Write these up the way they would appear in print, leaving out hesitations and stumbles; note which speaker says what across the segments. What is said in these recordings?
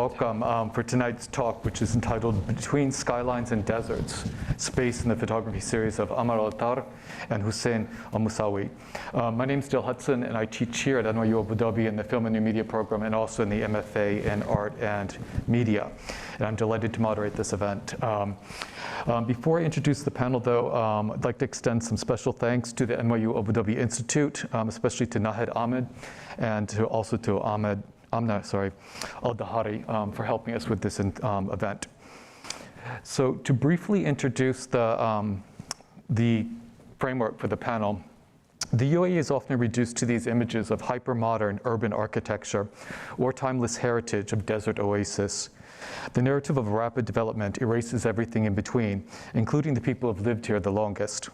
Speaker 1: welcome for tonight's talk, which is entitled Between Skylines and Deserts, Space in the Photography Series of Ammar Al Attar and Hussain AlMoosawi. My name is Hudson, and I teach here at NYU Abu Dhabi in the Film and New Media program and also in the MFA in Art and Media. And I'm delighted to moderate this event. Before I introduce the panel, though, I'd like to extend some special thanks to the NYU Abu Dhabi Institute, especially to Nahed Ahmed, and also to Ammar Al for helping us with this event. So to briefly introduce the framework for the panel, the UAE is often reduced to these images of hyper-modern urban architecture or timeless heritage of desert oasis. The narrative of rapid development erases everything in between, including the people who have lived here the longest.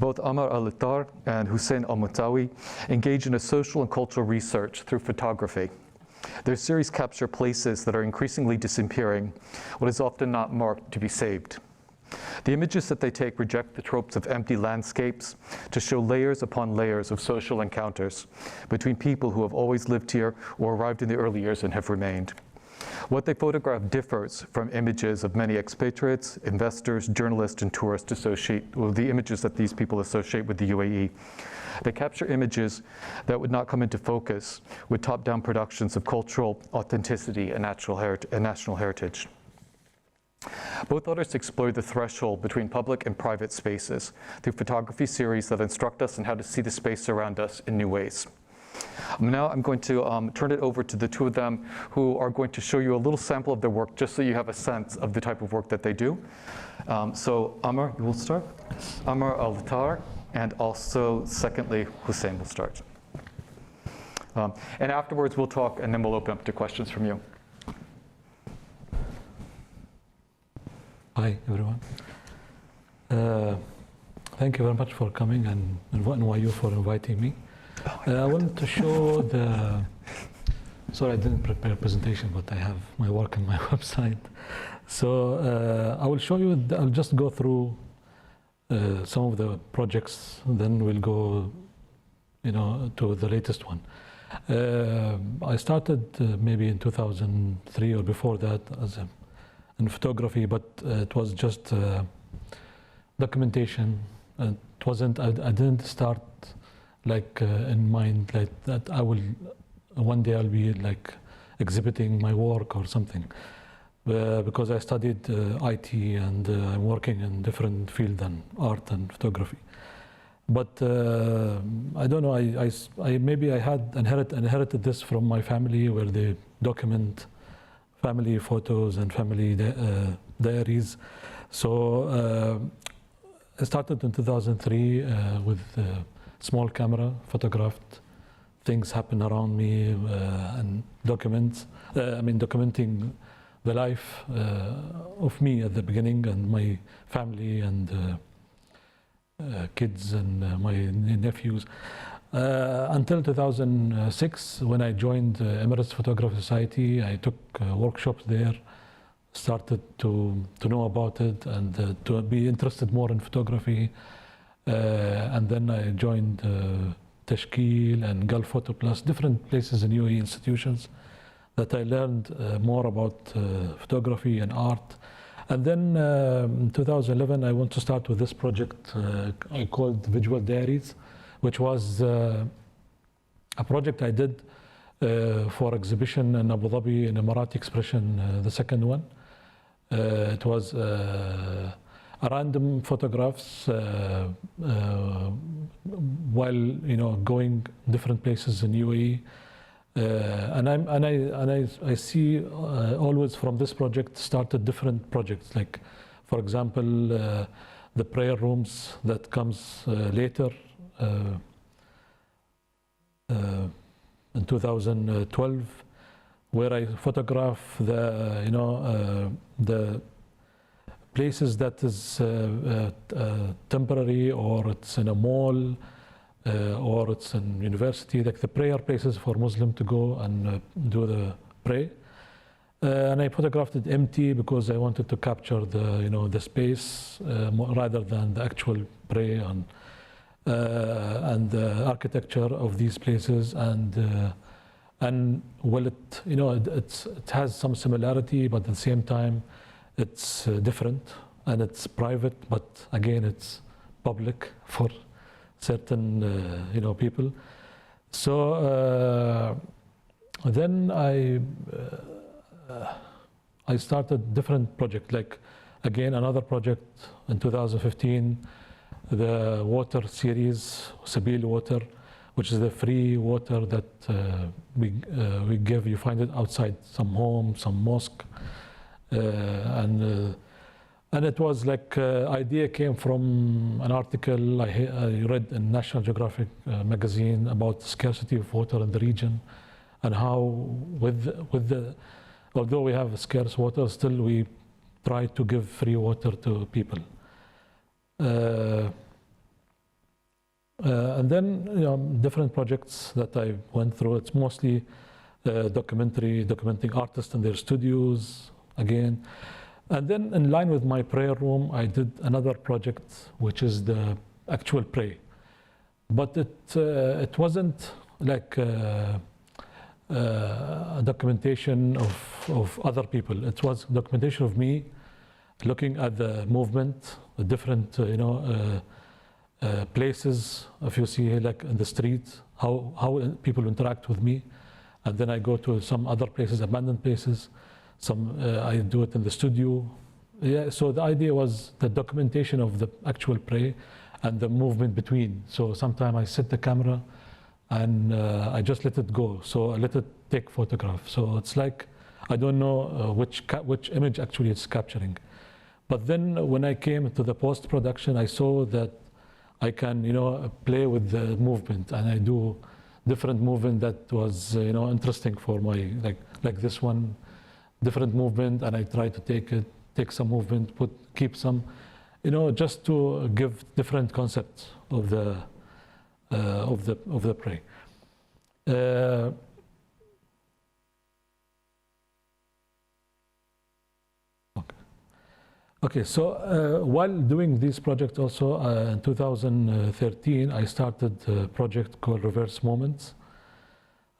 Speaker 1: Both Ammar Al Attar and Hussain AlMoosawi engage in a social and cultural research through photography. Their series capture places that are increasingly disappearing, what is often not marked to be saved. The images that they take reject the tropes of empty landscapes to show layers upon layers of social encounters between people who have always lived here or arrived in the early years and have remained. What they photograph differs from images of many expatriates, investors, journalists, and tourists the images that these people associate with the UAE. They capture images that would not come into focus with top-down productions of cultural authenticity and national heritage. Both artists explore the threshold between public and private spaces through photography series that instruct us on how to see the space around us in new ways. Now I'm going to turn it over to the two of them who are going to show you a little sample of their work just so you have a sense of the type of work that they do. So Ammar, you will start. Ammar Al Attar, and also secondly, Hussain will start. And afterwards we'll talk and then we'll open up to questions from you.
Speaker 2: Hi everyone. Thank you very much for coming and NYU for inviting me. I wanted to show sorry I didn't prepare a presentation, but I have my work on my website. So I will show you, I'll just go through some of the projects, then we'll go to the latest one. I started maybe in 2003 or before that in photography, but it was just documentation. It wasn't, I didn't start in mind that I will, one day I'll be exhibiting my work or something. Because I studied IT and I'm working in different field than art and photography. But I don't know, maybe I had inherited this from my family where they document family photos and family diaries. So I started in 2003 with small camera, photographed things happen around me and documenting the life of me at the beginning and my family and kids and my nephews. Until 2006, when I joined Emiratis Photography Society, I took workshops there, started to know about it and to be interested more in photography. And then I joined Tashkil and Gulf Photo Plus, different places in UAE institutions that I learned more about photography and art. And then in 2011, I want to start with this project I called Visual Diaries, which was a project I did for exhibition in Abu Dhabi in Emirati expression, the second one. It was random photographs while going different places in UAE, and I see always from this project started different projects. Like for example, the prayer rooms that comes later in 2012, where I photograph the places that is temporary, or it's in a mall, or it's in university, like the prayer places for Muslim to go and do the pray. And I photographed it empty because I wanted to capture the space rather than the actual pray and the architecture of these places. And And well, it has some similarity, but at the same time, it's different, and it's private, but again, it's public for certain people. So then I started different project, like again another project in 2015, the water series, Sabil Water, which is the free water that we give. You find it outside some home, some mosque, and it was like idea came from an article I read in National Geographic magazine about scarcity of water in the region, and how although we have scarce water, still we try to give free water to people. And then different projects that I went through. It's mostly documenting artists in their studios again. And then in line with my prayer room, I did another project, which is the actual prayer. But it wasn't like a documentation of other people. It was documentation of me looking at the movement, the different places. If you see like in the street, how people interact with me, and then I go to some other places, abandoned places. Some I do it in the studio. Yeah. So the idea was the documentation of the actual prey and the movement between. So sometimes I set the camera and I just let it go. So I let it take photograph. So it's like I don't know which image actually it's capturing. But then when I came to the post-production, I saw that I can play with the movement, and I do different movement that was interesting for my like this one, different movement, and I try to take some movement, keep some, just to give different concepts of the prey. Okay, so while doing this project also, in 2013, I started a project called Reverse Moments.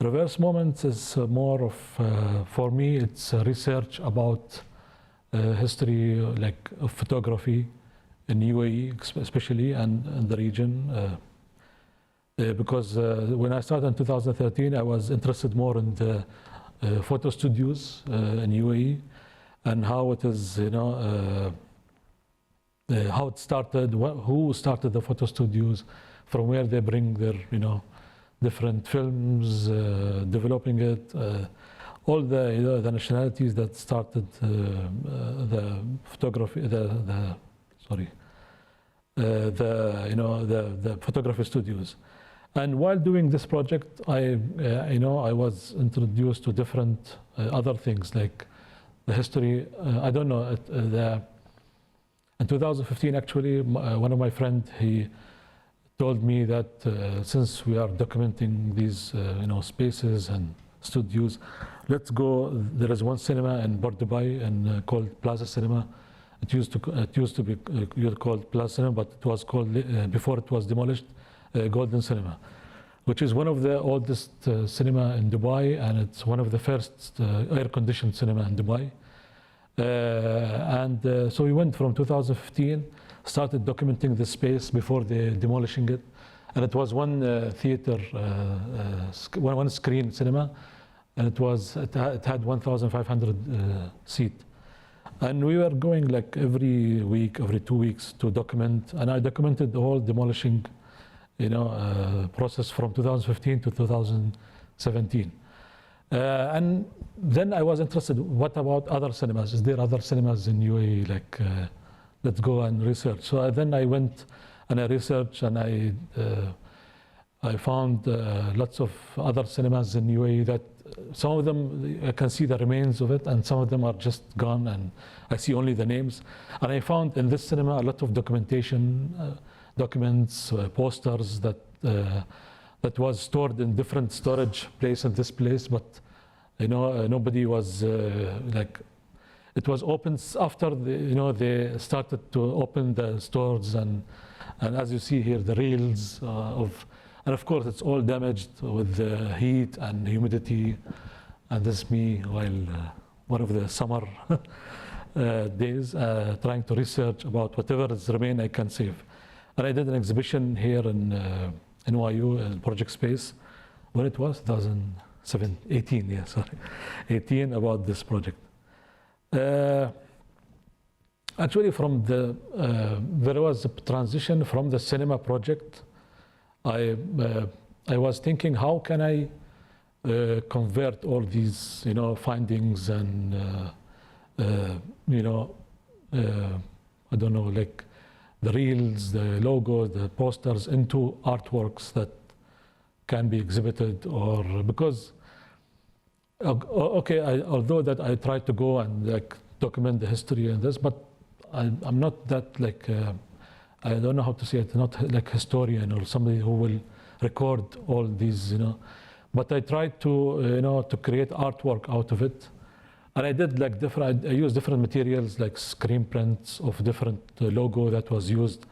Speaker 2: Reverse Moments is more of, for me, it's research about history of photography in UAE especially, and in the region. Because when I started in 2013, I was interested more in the photo studios in UAE, and how it is, how it started, who started the photo studios, from where they bring their, different films, developing it, all the the nationalities that started the photography, the photography studios. And while doing this project, I was introduced to different other things like the history. I don't know. In 2015, actually, one of my friends, he told me that since we are documenting these, spaces and studios, let's go. There is one cinema in Port Dubai and called Plaza Cinema. It used to be called Plaza Cinema, but it was called before it was demolished, Golden Cinema, which is one of the oldest cinema in Dubai, and it's one of the first air-conditioned cinema in Dubai. So we went from 2015, started documenting the space before they demolishing it, and it was one theater, one screen cinema, and it had 1,500 seat. And we were going like every week, every 2 weeks to document, and I documented the whole demolishing process from 2015 to 2017. And then I was interested, what about other cinemas? Is there other cinemas in UAE? Let's go and research. So then I went and I researched, and I found lots of other cinemas in UAE that some of them, I can see the remains of it, and some of them are just gone, and I see only the names. And I found in this cinema a lot of documentation, documents, posters that was stored in different storage place in this place, but nobody was it was opened after they started to open the stores, and as you see here, the reels of And of course, it's all damaged with the heat and humidity. And this is me while one of the summer days trying to research about whatever is remain I can save. And I did an exhibition here in NYU in Project Space. When it was 2018, yeah, sorry, 18 about this project. Actually, from the there was a transition from the cinema project. I was thinking, how can I convert all these, findings and I don't know, like the reels, the logos, the posters into artworks that can be exhibited, or because although that I tried to go and like document the history and this, but I'm not that like I don't know how to say it, not like historian or somebody who will record all these, but I tried to to create artwork out of it. And I did like different, I used different materials like screen prints of different logo that was used.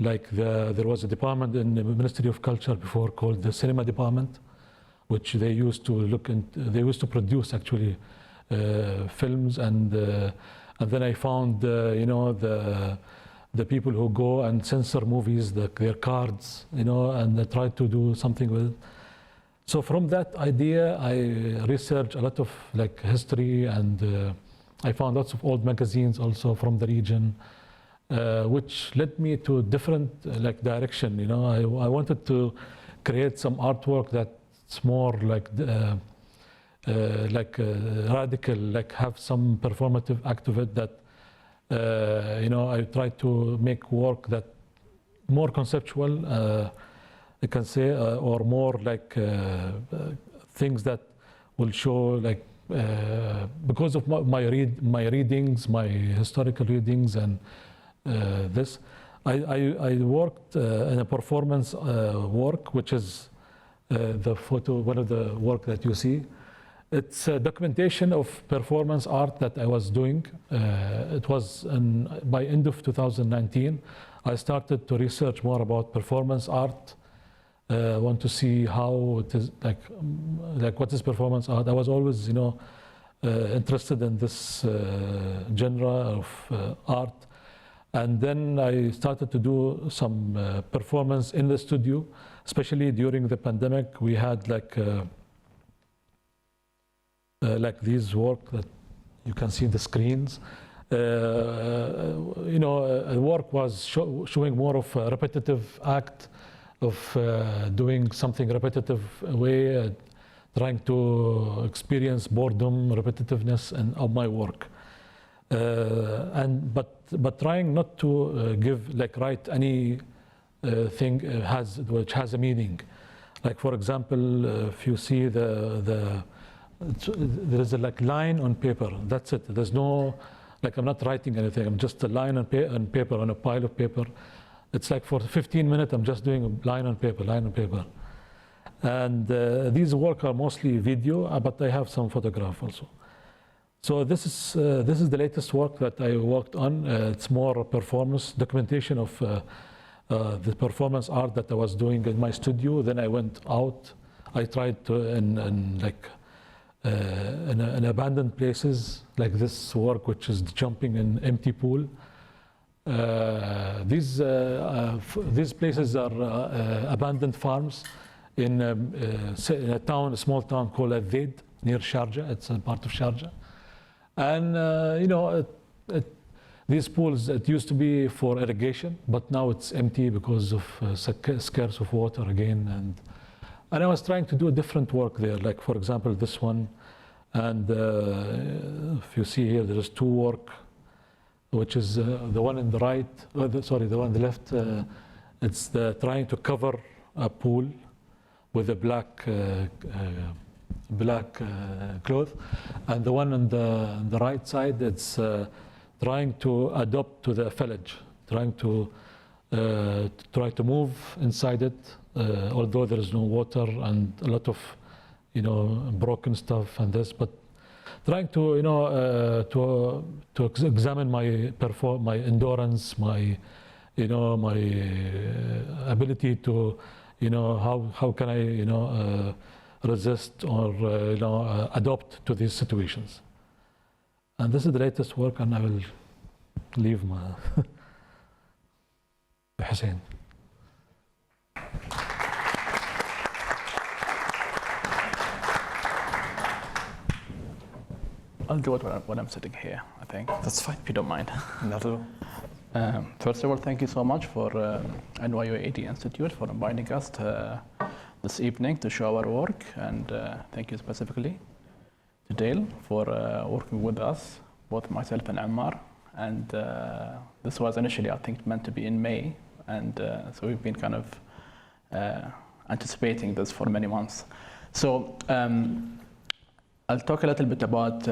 Speaker 2: Like there was a department in the Ministry of Culture before called the Cinema Department, which they used to look into, they used to produce actually films, and then I found the people who go and censor movies, their cards, and I tried to do something with it. So from that idea, I researched a lot of like history, and I found lots of old magazines also from the region, which led me to different like direction. I wanted to create some artwork that's more like radical, like have some performative act of it. That I tried to make work that more conceptual. I can say, or more like things that will show like because of my readings, my historical readings, and this, I worked in a performance work, which is the photo, one of the work that you see. It's a documentation of performance art that I was doing. It was by end of 2019. I started to research more about performance art. Want to see how it is like what is performance art. I was always interested in this genre of art, and then I started to do some performance in the studio, especially during the pandemic. We had like these work that you can see the screens. Work was showing more of a repetitive act of doing something repetitive way, trying to experience boredom, repetitiveness, and of my work, but trying not to write any thing which has a meaning. Like for example, if you see there is a line on paper. That's it. There's no I'm not writing anything. I'm just a line on paper on a pile of paper. It's like for 15 minutes, I'm just doing a line on paper. And these work are mostly video, but I have some photograph also. So this is the latest work that I worked on. It's more a performance documentation of the performance art that I was doing in my studio. Then I went out. I tried to in abandoned places, like this work, which is jumping in empty pool. These places are abandoned farms in a small town called Al near Sharjah. It's a part of Sharjah, and these pools, it used to be for irrigation, but now it's empty because of scarce of water again. And I was trying to do a different work there, like for example this one, and if you see here, there is two work, which is the one on the right, the one on the left. It's trying to cover a pool with a black cloth, and the one on the right side, it's trying to adapt to the village, trying to move inside it, although there is no water and a lot of broken stuff and this, but trying to to examine my endurance, my my ability to how can I resist or adopt to these situations. And this is the latest work, and I will leave my Hussain.
Speaker 3: I'll do it when I'm sitting here, I think.
Speaker 1: That's fine.
Speaker 3: If you don't mind.
Speaker 1: Not at all.
Speaker 3: First of all, thank you so much for NYUAD Institute for inviting us this evening to show our work, and thank you specifically to Dale for working with us, both myself and Ammar. And this was initially, I think, meant to be in May, and so we've been kind of anticipating this for many months. So I'll talk a little bit about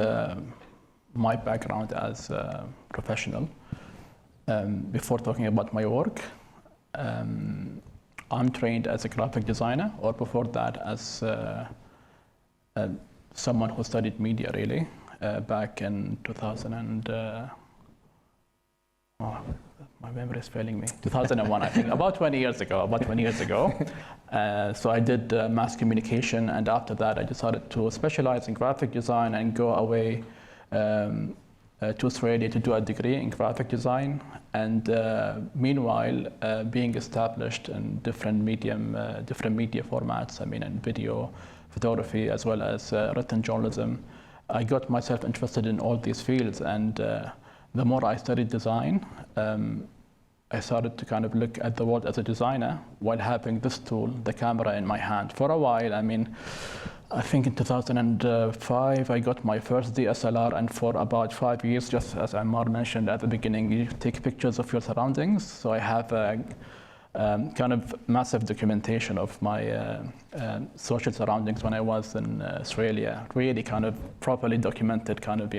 Speaker 3: my background as a professional before talking about my work. I'm trained as a graphic designer, or before that as someone who studied media, really, back in 2000 and my memory is failing me. 2001, I think, about 20 years ago. So I did mass communication, and after that I decided to specialize in graphic design and go away to Australia to do a degree in graphic design. And meanwhile, being established in different media formats, I mean, in video, photography, as well as written journalism, I got myself interested in all these fields. And the more I studied design, I started to kind of look at the world as a designer while having this tool, the camera, in my hand. For a while, I mean, I think in 2005, I got my first DSLR, and for about 5 years, just as Ammar mentioned at the beginning, you take pictures of your surroundings. So I have a kind of massive documentation of my social surroundings when I was in Australia, really kind of properly documented, kind of,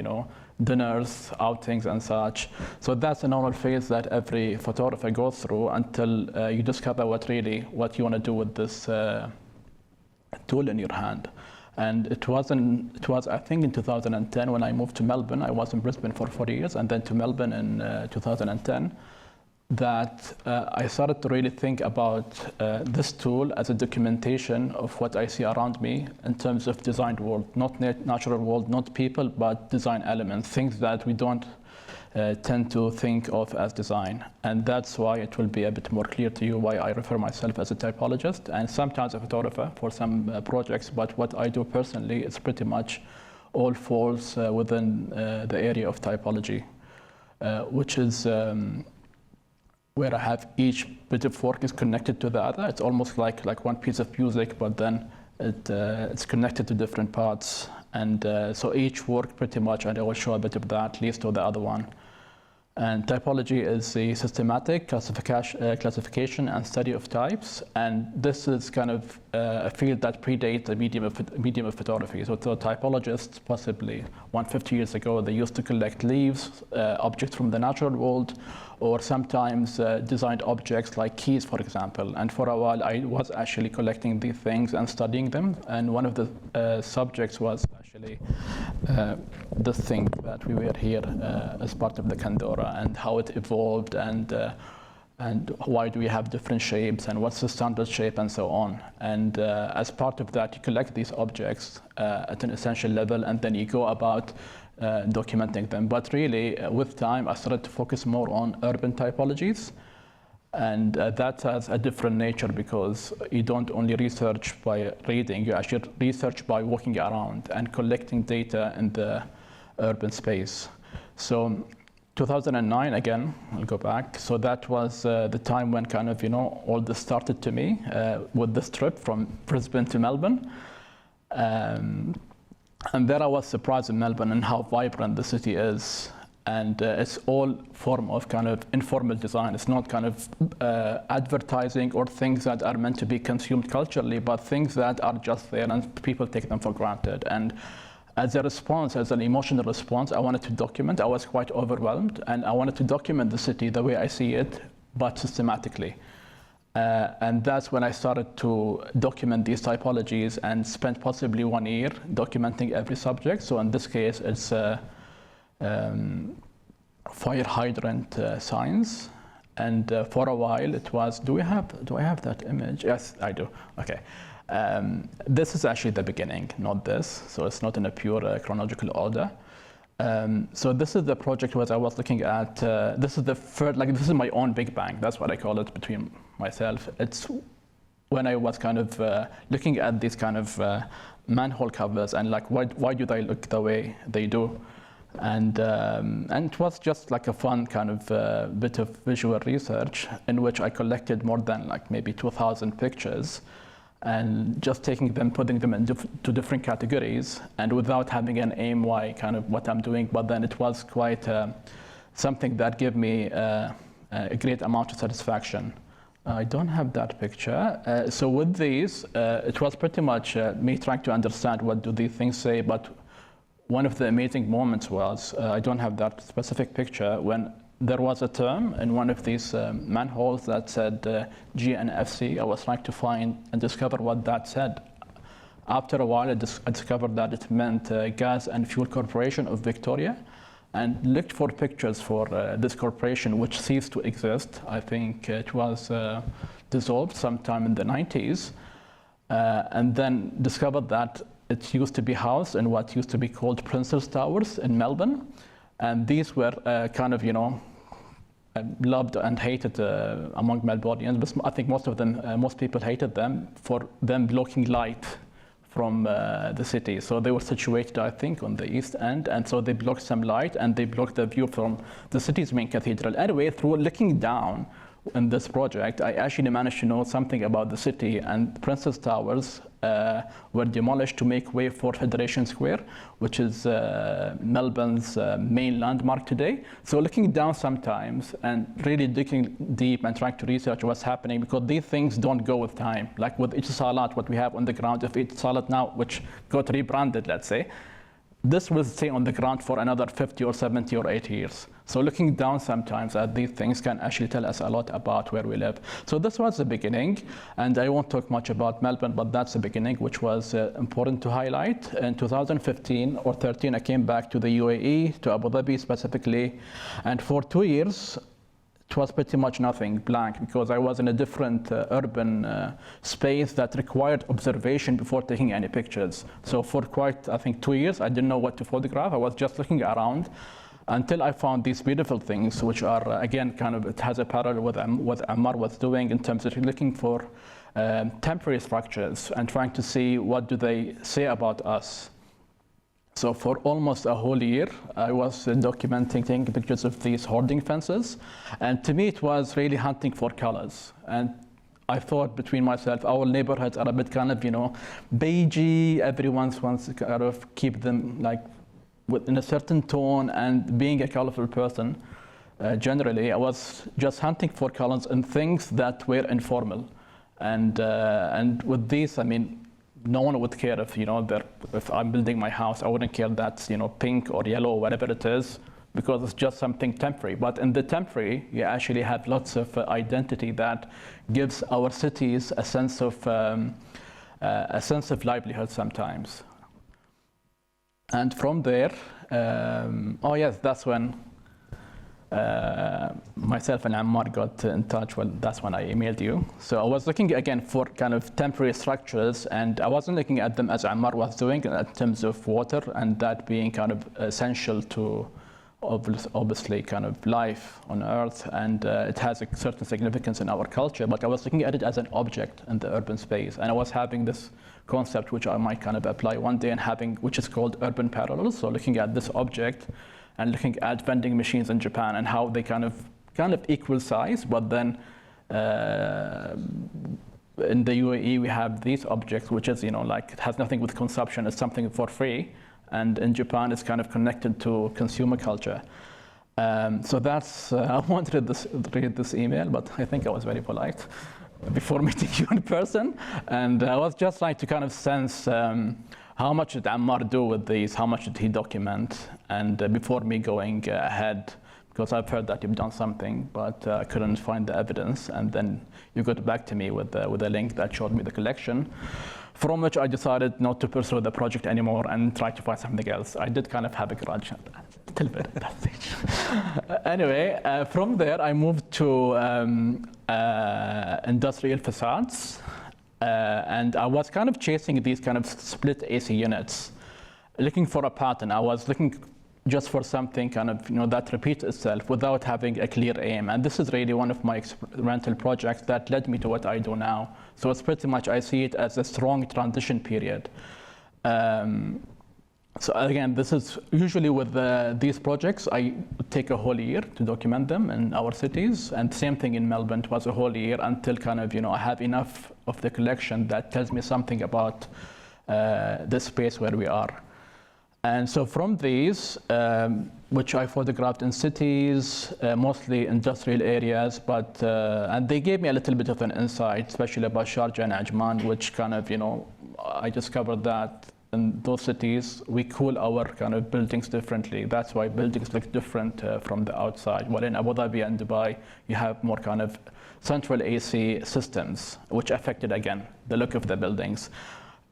Speaker 3: dinners, outings and such. So that's a normal phase that every photographer goes through until you discover what you want to do with this tool in your hand. And it was I think in 2010 when I moved to Melbourne. I was in Brisbane for 4 years, and then to Melbourne in 2010, that I started to really think about this tool as a documentation of what I see around me in terms of designed world, not natural world, not people, but design elements, things that we don't tend to think of as design. And that's why it will be a bit more clear to you why I refer myself as a typologist and sometimes a photographer for some projects. But what I do personally is pretty much all falls within the area of typology, which is where I have each bit of work is connected to the other. It's almost like one piece of music, but then it's connected to different parts. And so each work pretty much, and I will show a bit of that, leads to the other one. And typology is a systematic classification and study of types. And this is kind of a field that predates the medium of photography. So the typologists, possibly 150 years ago, they used to collect leaves, objects from the natural world, or sometimes designed objects like keys, for example. And for a while, I was actually collecting these things and studying them. And one of the subjects was actually this thing that we were here as part of the kandura, and how it evolved, and why do we have different shapes, and what's the standard shape, and so on. And as part of that, you collect these objects at an essential level, and then you go about documenting them. But really, with time, I started to focus more on urban typologies. And that has a different nature, because you don't only research by reading, you actually research by walking around and collecting data in the urban space. So 2009, again, I'll go back. So that was the time when kind of, all this started to me with this trip from Brisbane to Melbourne. And there I was surprised in Melbourne and how vibrant the city is. And it's all form of kind of informal design. It's not kind of advertising or things that are meant to be consumed culturally, but things that are just there and people take them for granted. And as a response, as an emotional response, I wanted to document. I was quite overwhelmed, and I wanted to document the city the way I see it, but systematically. And that's when I started to document these typologies and spent possibly 1 year documenting every subject. So in this case, it's fire hydrant signs, And for a while it was, do I have that image? Yes, I do. Okay. This is actually the beginning, not this. So it's not in a pure chronological order. So this is the project where I was looking at, this is the first, like this is my own Big Bang. That's what I call it between myself. It's when I was kind of looking at these kind of manhole covers and like, why do they look the way they do? And it was just like a fun kind of bit of visual research in which I collected more than like maybe 2,000 pictures and just taking them, putting them into different categories and without having an aim why kind of what I'm doing. But then it was quite something that gave me a great amount of satisfaction. I don't have that picture. So with these, it was pretty much me trying to understand what do these things say, but one of the amazing moments was, I don't have that specific picture, when there was a term in one of these manholes that said GNFC. I was trying to find and discover what that said. After a while, I discovered that it meant Gas and Fuel Corporation of Victoria, and looked for pictures for this corporation, which ceased to exist. I think it was dissolved sometime in the 90s, and then discovered that it used to be housed in what used to be called Princess Towers in Melbourne. And these were kind of, you know, loved and hated among Melbournians. But I think most people hated them for them blocking light from the city. So they were situated, I think, on the east end. And so they blocked some light and they blocked the view from the city's main cathedral. Anyway, through looking down in this project, I actually managed to know something about the city, and Princess Towers were demolished to make way for Federation Square, which is Melbourne's main landmark today. So looking down sometimes and really digging deep and trying to research what's happening, because these things don't go with time. Like with Etisalat, what we have on the ground of Etisalat now, which got rebranded, let's say, this will stay on the ground for another 50 or 70 or 80 years. So looking down sometimes at these things can actually tell us a lot about where we live. So this was the beginning, and I won't talk much about Melbourne, but that's the beginning, which was important to highlight. In 2015 or 13, I came back to the UAE, to Abu Dhabi specifically, and for 2 years, it was pretty much nothing, blank, because I was in a different urban space that required observation before taking any pictures. So for quite, I think, 2 years, I didn't know what to photograph. I was just looking around until I found these beautiful things, which are, again, kind of, it has a parallel with what Ammar was doing in terms of looking for temporary structures and trying to see what do they say about us. So for almost a whole year, I was documenting, taking pictures of these hoarding fences. And to me, it was really hunting for colors. And I thought between myself, our neighborhoods are a bit kind of, you know, beigey. Everyone wants to kind of keep them like within a certain tone, and being a colorful person, generally, I was just hunting for colors and things that were informal. And with these, I mean, no one would care if, you know, if I'm building my house, I wouldn't care that's, you know, pink or yellow or whatever it is, because it's just something temporary. But in the temporary, you actually have lots of identity that gives our cities a sense of livelihood sometimes. And from there, oh yes, that's when myself and Ammar got in touch. Well, that's when I emailed you. So I was looking again for kind of temporary structures, and I wasn't looking at them as Ammar was doing in terms of water and that being kind of essential to obviously kind of life on Earth, and it has a certain significance in our culture. But I was looking at it as an object in the urban space, and I was having this concept which I might kind of apply one day, and having which is called urban parallels. So looking at this object and looking at vending machines in Japan and how they kind of equal size, but then in the UAE we have these objects, which is, you know, like it has nothing with consumption, it's something for free, and in Japan it's kind of connected to consumer culture. So that's I wanted to read this email, but I think I was very polite before meeting you in person, and I was just trying to kind of sense how much did Ammar do with these? How much did he document? And before me going ahead, because I've heard that you've done something, but I couldn't find the evidence. And then you got back to me with a link that showed me the collection. from which I decided not to pursue the project anymore and try to find something else. I did kind of have a grudge a little bit at that stage. Anyway, from there I moved to industrial facades, and I was kind of chasing these kind of split AC units, looking for a pattern. I was looking just for something kind of, that repeats itself without having a clear aim. And this is really one of my experimental projects that led me to what I do now. So it's pretty much, I see it as a strong transition period. So again, this is usually with these projects, I take a whole year to document them in our cities. And same thing in Melbourne, it was a whole year until kind of, I have enough of the collection that tells me something about the space where we are. And so from these, which I photographed in cities, mostly industrial areas, but and they gave me a little bit of an insight, especially about Sharjah and Ajman, which kind of, I discovered that in those cities, we cool our kind of buildings differently. That's why buildings look different from the outside. While in Abu Dhabi and Dubai, you have more kind of central AC systems, which affected, again, the look of the buildings.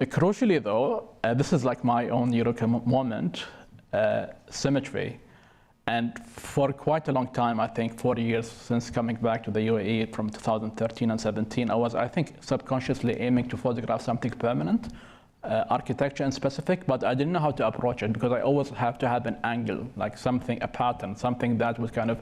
Speaker 3: Crucially though, this is like my own eureka moment, symmetry. And for quite a long time, I think 4 years since coming back to the UAE from 2013 and 17, I was, I think, subconsciously aiming to photograph something permanent, architecture and specific, but I didn't know how to approach it because I always have to have an angle, like something, a pattern, something that would kind of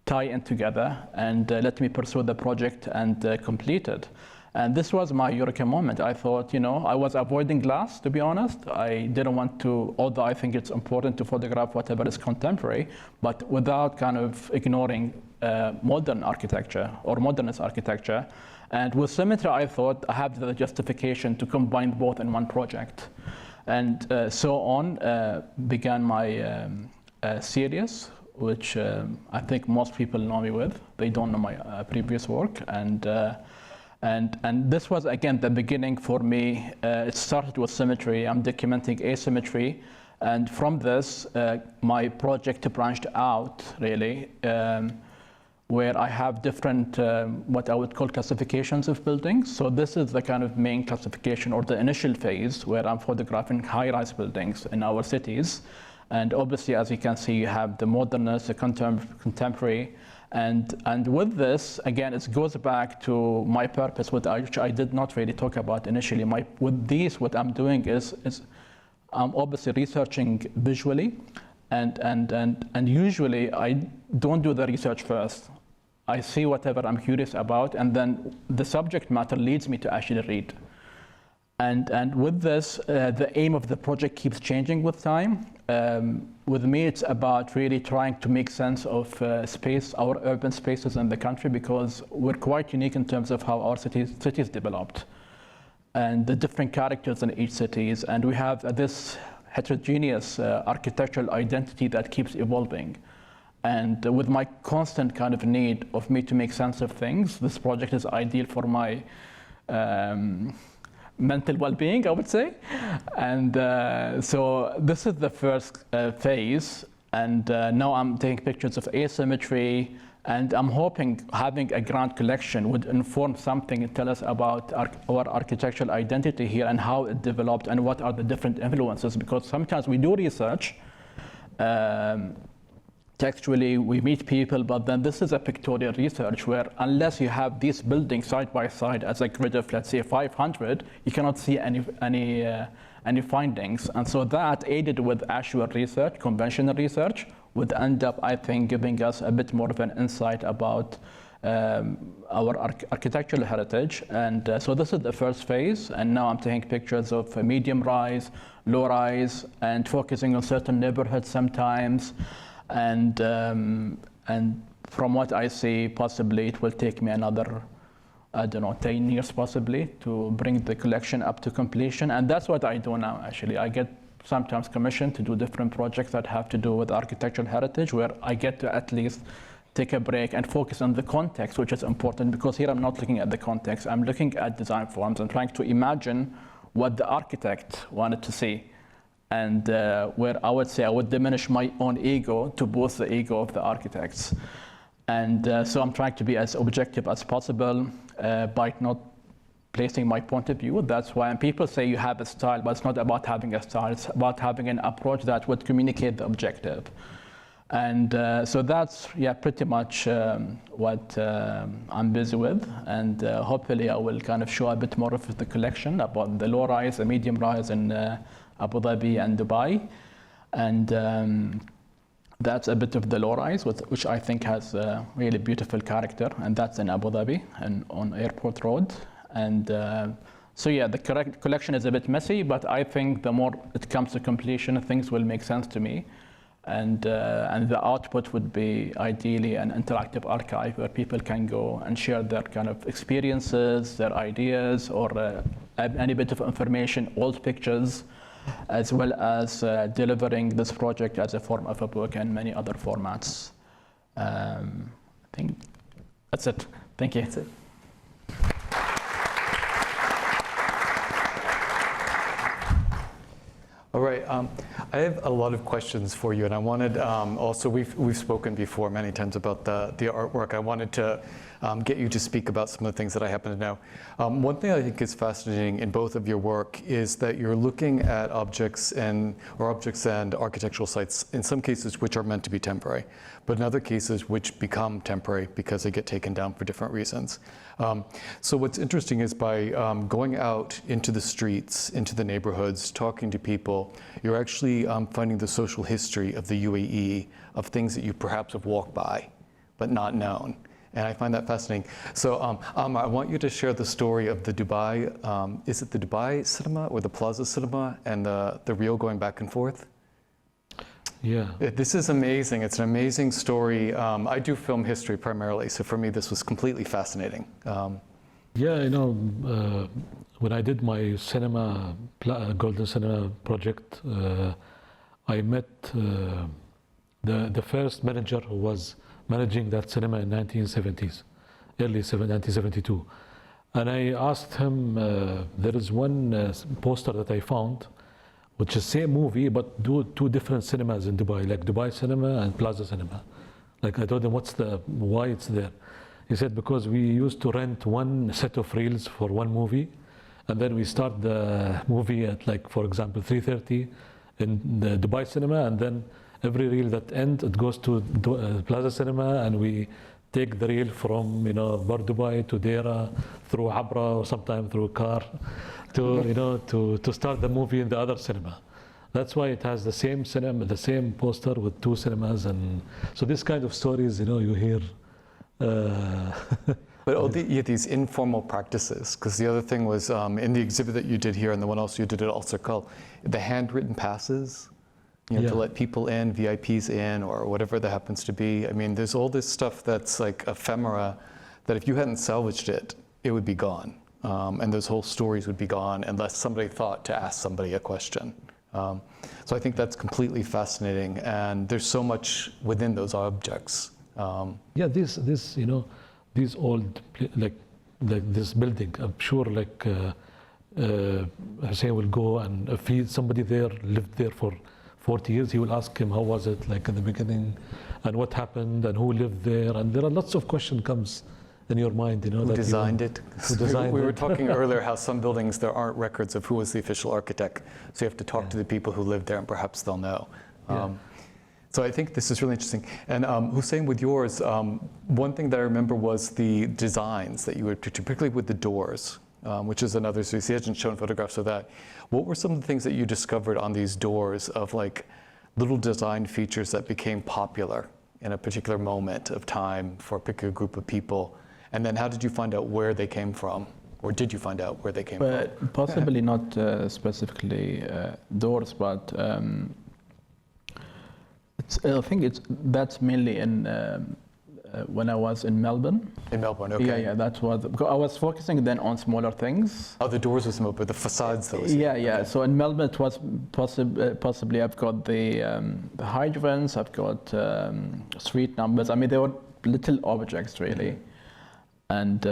Speaker 3: tie in together and let me pursue the project and complete it. And this was my eureka moment. I thought, I was avoiding glass, to be honest. I didn't want to, although I think it's important to photograph whatever is contemporary, but without kind of ignoring modern architecture or modernist architecture. And with symmetry, I thought I have the justification to combine both in one project. And so on began my series, which I think most people know me with. They don't know my previous work. And this was, again, the beginning for me. It started with symmetry. I'm documenting asymmetry. And from this, my project branched out, really, where I have different, what I would call classifications of buildings. So this is the kind of main classification or the initial phase where I'm photographing high-rise buildings in our cities. And obviously, as you can see, you have the modernist, the contemporary. And with this, again, it goes back to my purpose, which I did not really talk about initially. With these, what I'm doing is I'm obviously researching visually, and usually I don't do the research first. I see whatever I'm curious about, and then the subject matter leads me to actually read. And with this, the aim of the project keeps changing with time. With me, it's about really trying to make sense of space, our urban spaces in the country, because we're quite unique in terms of how our cities developed and the different characters in each cities. And we have this heterogeneous architectural identity that keeps evolving. And with my constant kind of need of me to make sense of things, this project is ideal for my mental well-being, I would say. And so this is the first phase. And now I'm taking pictures of asymmetry. And I'm hoping having a grand collection would inform something and tell us about our architectural identity here and how it developed and what are the different influences. Because sometimes we do research, textually, we meet people, but then this is a pictorial research where unless you have these buildings side by side as a grid of, let's say, 500, you cannot see any findings. And so that, aided with actual research, conventional research, would end up, I think, giving us a bit more of an insight about our architectural heritage. And so this is the first phase. And now I'm taking pictures of medium rise, low rise, and focusing on certain neighborhoods sometimes. And from what I see, possibly it will take me another, 10 years possibly to bring the collection up to completion. And that's what I do now, actually. I get sometimes commissioned to do different projects that have to do with architectural heritage, where I get to at least take a break and focus on the context, which is important, because here I'm not looking at the context. I'm looking at design forms and trying to imagine what the architect wanted to see. And where I would say I would diminish my own ego to boost the ego of the architects. And so I'm trying to be as objective as possible by not placing my point of view. That's why when people say you have a style, but it's not about having a style, it's about having an approach that would communicate the objective. And so that's, pretty much what I'm busy with. And hopefully I will kind of show a bit more of the collection about the low rise, the medium rise in Abu Dhabi and Dubai. And that's a bit of the low rise, which I think has a really beautiful character. And that's in Abu Dhabi and on Airport Road. And so the collection is a bit messy, but I think the more it comes to completion, things will make sense to me. And the output would be ideally an interactive archive where people can go and share their kind of experiences, their ideas, or any bit of information, old pictures, as well as delivering this project as a form of a book and many other formats. I think that's it. Thank you. That's it.
Speaker 1: All right, I have a lot of questions for you, and I wanted also, we've spoken before many times about the artwork. I wanted to get you to speak about some of the things that I happen to know. One thing I think is fascinating in both of your work is that you're looking at objects and architectural sites, in some cases which are meant to be temporary, but in other cases which become temporary because they get taken down for different reasons. So what's interesting is by going out into the streets, into the neighborhoods, talking to people, you're actually finding the social history of the UAE, of things that you perhaps have walked by, but not known. And I find that fascinating. So Ammar, I want you to share the story of the Dubai, is it the Dubai cinema or the Plaza cinema, and the reel going back and forth?
Speaker 2: Yeah.
Speaker 1: This is amazing. It's an amazing story. I do film history primarily, so for me this was completely fascinating.
Speaker 2: Yeah, when I did my cinema, Golden Cinema project, I met the first manager who was managing that cinema in 1970s, early 1972. And I asked him, there is one poster that I found, which is same movie, but two different cinemas in Dubai, like Dubai Cinema and Plaza Cinema. Like I told him, why it's there? He said, because we used to rent one set of reels for one movie, and then we start the movie at, like, for example, 3:30 in the Dubai Cinema, and then every reel that ends, it goes to Plaza Cinema, and we take the reel from, Bar Dubai to Deira, through Abra, or sometimes through a car, to start the movie in the other cinema. That's why it has the same cinema, the same poster with two cinemas, and so this kind of stories, you hear.
Speaker 1: But all these informal practices, because the other thing was in the exhibit that you did here and the one else you did at Al Circle, the handwritten passes, to let people in, VIPs in, or whatever that happens to be. I mean, there's all this stuff that's like ephemera that if you hadn't salvaged it, it would be gone. And those whole stories would be gone unless somebody thought to ask somebody a question. So I think that's completely fascinating, and there's so much within those objects.
Speaker 2: These old, like this building, I'm sure Hussain will go, and if somebody there lived there for 40 years, he will ask him how was it like in the beginning, and what happened, and who lived there, and there are lots of questions comes in your mind,
Speaker 1: Who designed it? We were talking earlier how some buildings there aren't records of who was the official architect, so you have to talk to the people who lived there, and perhaps they'll know. So I think this is really interesting. And Hussain, with yours, one thing that I remember was the designs that you would, particularly with the doors, which is another, so he hasn't shown photographs of that. What were some of the things that you discovered on these doors of like little design features that became popular in a particular moment of time for a particular group of people? And then how did you find out where they came from? Or did you find out where they came from?
Speaker 3: Possibly not specifically doors, but I think that's mainly in when I was in Melbourne.
Speaker 1: In Melbourne, okay.
Speaker 3: Yeah, that was, because I was focusing then on smaller things.
Speaker 1: Oh, the doors was smoke, but the facades though.
Speaker 3: Yeah.
Speaker 1: Okay.
Speaker 3: So in Melbourne it was possibly I've got the hydrants, I've got street numbers. I mean, they were little objects really. Mm-hmm. And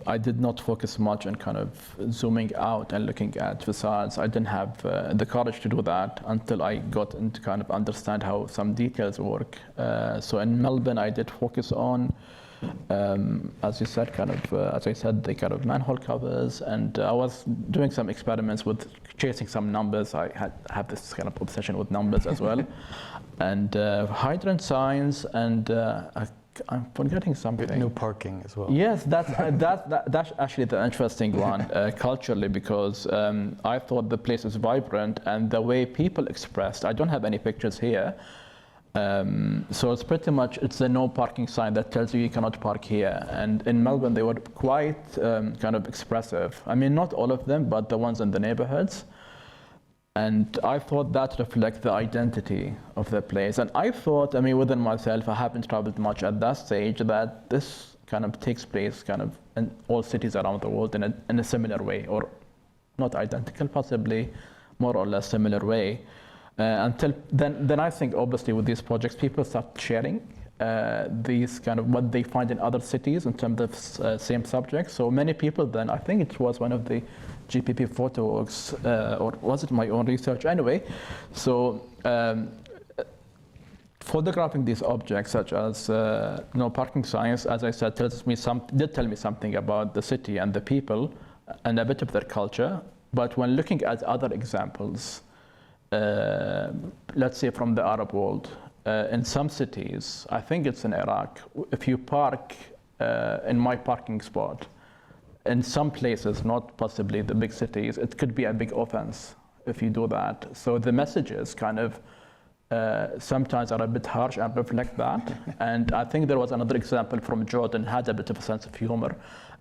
Speaker 3: I did not focus much on kind of zooming out and looking at facades. I didn't have the courage to do that until I got into kind of understand how some details work. So in Melbourne, I did focus on as you said, as I said, the kind of manhole covers, and I was doing some experiments with chasing some numbers. I have this kind of obsession with numbers as well, and hydrant signs, and I'm forgetting something.
Speaker 1: No parking as well.
Speaker 3: Yes, that's actually the interesting one culturally, because I thought the place was vibrant, and the way people expressed. I don't have any pictures here. So it's pretty much, it's the no parking sign that tells you cannot park here. And in Melbourne, they were quite kind of expressive. I mean, not all of them, but the ones in the neighborhoods. And I thought that reflects the identity of the place. And I thought, I mean, within myself, I haven't traveled much at that stage, that this kind of takes place kind of in all cities around the world in a similar way, or not identical, possibly more or less similar way. Until then I think obviously with these projects, people start sharing these kind of what they find in other cities in terms of same subjects. So many people then, I think it was one of the GPP photo works, or was it my own research? Anyway, so photographing these objects such as no parking signs, as I said, did tell me something about the city and the people and a bit of their culture. But when looking at other examples, let's say from the Arab world, in some cities, I think it's in Iraq, if you park in my parking spot, in some places, not possibly the big cities, it could be a big offense if you do that. So the messages kind of sometimes are a bit harsh and reflect that. And I think there was another example from Jordan, had a bit of a sense of humor.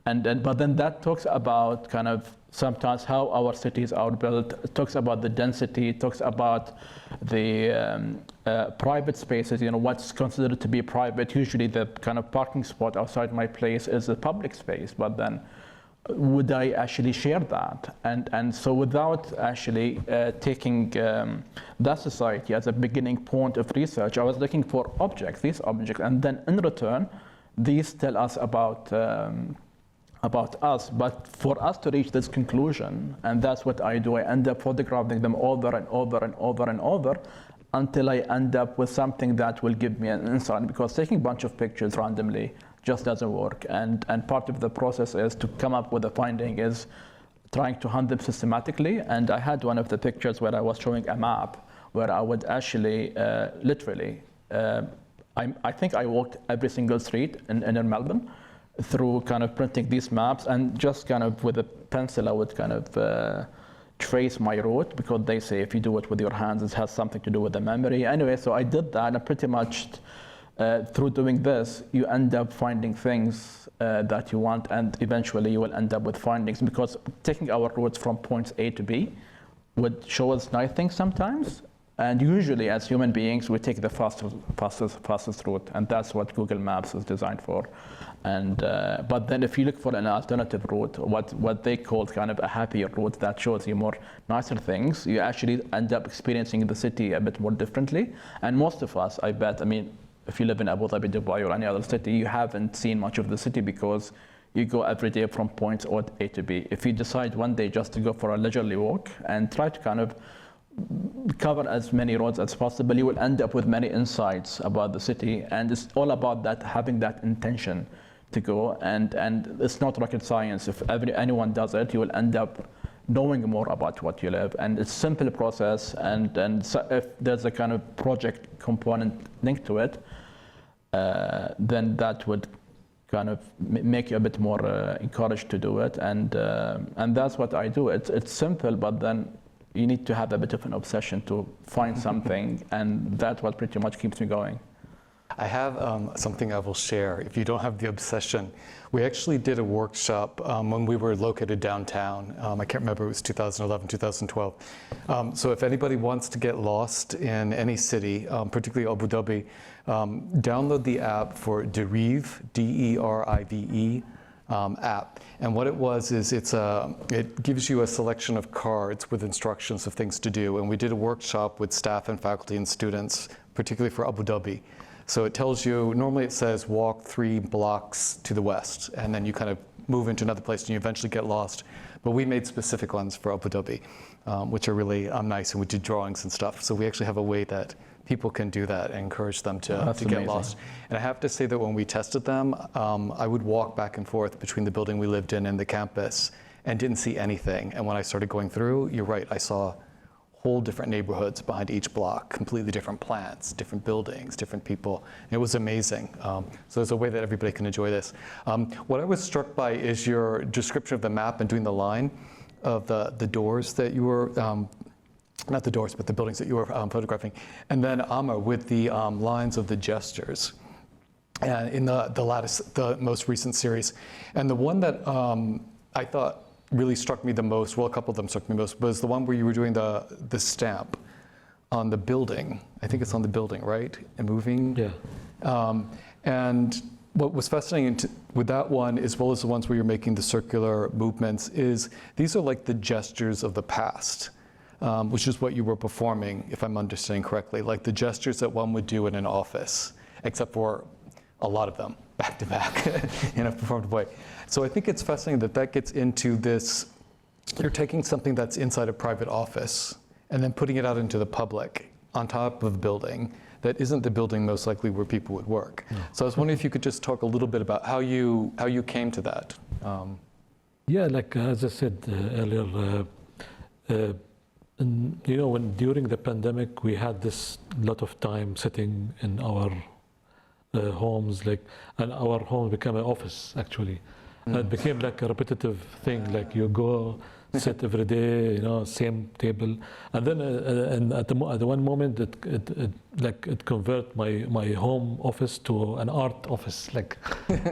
Speaker 3: But then that talks about kind of sometimes how our cities are built. It talks about the density. It talks about the private spaces. You know, what's considered to be private. Usually, the kind of parking spot outside my place is a public space. But then, would I actually share that? And so, without actually taking that society as a beginning point of research, I was looking for objects, these objects, and then in return, these tell us about us. But for us to reach this conclusion, and that's what I do, I end up photographing them over and over and over and over until I end up with something that will give me an insight, because taking a bunch of pictures randomly just doesn't work. And part of the process is to come up with a finding is trying to hunt them systematically. And I had one of the pictures where I was showing a map where I would actually literally, I think I walked every single street in Melbourne through kind of printing these maps, and just kind of with a pencil I would kind of trace my route, because they say if you do it with your hands it has something to do with the memory. Anyway, so I did that, and pretty much through doing this you end up finding things that you want, and eventually you will end up with findings, because taking our routes from points A to B would show us nice things sometimes. And usually, as human beings, we take the fastest route, and that's what Google Maps is designed for. And but then, if you look for an alternative route, what they call kind of a happier route that shows you more nicer things, you actually end up experiencing the city a bit more differently. And most of us, I bet, I mean, if you live in Abu Dhabi, Dubai, or any other city, you haven't seen much of the city because you go every day from point A to B. If you decide one day just to go for a leisurely walk and try to kind of cover as many roads as possible, you will end up with many insights about the city. And it's all about that, having that intention to go. And it's not rocket science. If anyone does it, you will end up knowing more about what you live. And it's a simple process. And so if there's a kind of project component linked to it, then that would kind of make you a bit more encouraged to do it. And that's what I do. It's simple, but then you need to have a bit of an obsession to find something, and that's what pretty much keeps me going.
Speaker 1: I have something I will share. If you don't have the obsession, we actually did a workshop when we were located downtown. I can't remember, it was 2011, 2012. So if anybody wants to get lost in any city, particularly Abu Dhabi, download the app for Derive, D-E-R-I-V-E. App. And what it was is it gives you a selection of cards with instructions of things to do. And we did a workshop with staff and faculty and students, particularly for Abu Dhabi. So it tells you, normally it says walk 3 blocks to the west, and then you kind of move into another place and you eventually get lost. But we made specific ones for Abu Dhabi, which are really nice, and we did drawings and stuff. So we actually have a way that people can do that and encourage them to get lost. And I have to say that when we tested them, I would walk back and forth between the building we lived in and the campus and didn't see anything. And when I started going through, you're right, I saw whole different neighborhoods behind each block, completely different plants, different buildings, different people. It was amazing. So there's a way that everybody can enjoy this. What I was struck by is your description of the map and doing the line of the doors that you were, not the doors, but the buildings that you were photographing. And then Ammar with the lines of the gestures in the most recent series. And the one that I thought really struck me the most, well, a couple of them struck me most, was the one where you were doing the stamp on the building. I think it's on the building, right? And moving.
Speaker 2: Yeah.
Speaker 1: And what was fascinating with that one, as well as the ones where you're making the circular movements, is these are like the gestures of the past, which is what you were performing, if I'm understanding correctly, like the gestures that one would do in an office, except for a lot of them back to back in a performative way. So I think it's fascinating that that gets into this, you're taking something that's inside a private office and then putting it out into the public on top of a building that isn't the building most likely where people would work. No. So I was wondering if you could just talk a little bit about how you came to that.
Speaker 2: Yeah, like as I said earlier, when during the pandemic we had this lot of time sitting in our homes, and our home became an office actually. And it became like a repetitive thing, like you go sit every day, same table, and then at the one moment it convert my home office to an art office,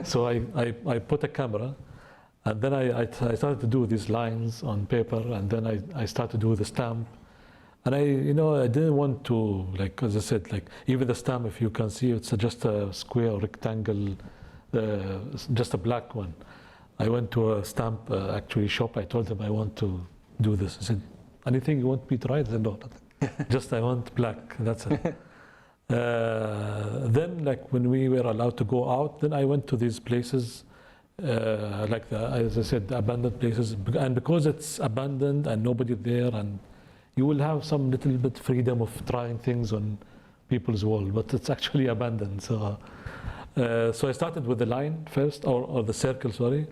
Speaker 2: so I put a camera, and then I started to do these lines on paper, and then I started to do the stamp. And I didn't want to, as I said, even the stamp, if you can see, it's just a square rectangle, just a black one. I went to a stamp actually shop. I told them I want to do this. I said, anything you want me to write? They said, no, nothing. Just I want black. That's it. Then, when we were allowed to go out, then I went to these places, as I said, the abandoned places, and because it's abandoned and nobody there, and you will have some little bit freedom of trying things on people's wall, but it's actually abandoned. So I started with the line first, or the circle, sorry,